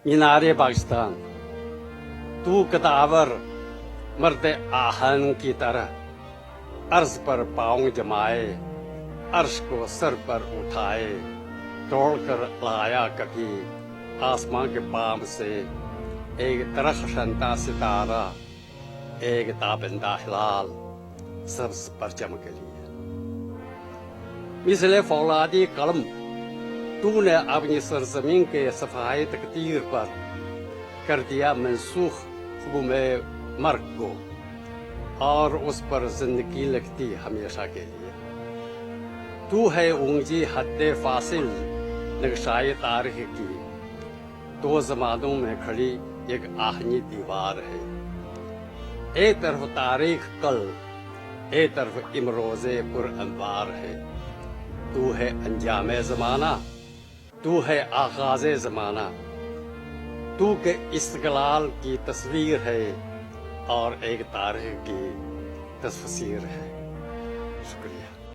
मीनारे पाकिस्तान, तू कदावर मर्द आहन की तरह अर्ज पर पाँव जमाए, अर्श को सर पर उठाए, तोड़ कर लाया कभी आसमां के बाम से एक तरखशंता सितारा, एक ताबिंदा हिलाल सब्ज परचम के लिए। मिसले फौलादी कलम तूने अपनी सरजमीन के सफाई तकदीर पर कर दिया मंसूख हुक्म मर्ग को, और उस पर जिंदगी लिखती हमेशा के लिए। तू है ऊंची हद फासिल नक्शाए तारीख की, दो जमानों में खड़ी एक आहनी दीवार है। एक तरफ तारीख कल, एक तरफ इमरोज़े पुर अंवार है। तू है अंजामे ज़माना, तू है आगाज़े ज़माना, तू के इस्तक़लाल की तस्वीर है और एक तारीख की तस्वीर है। शुक्रिया।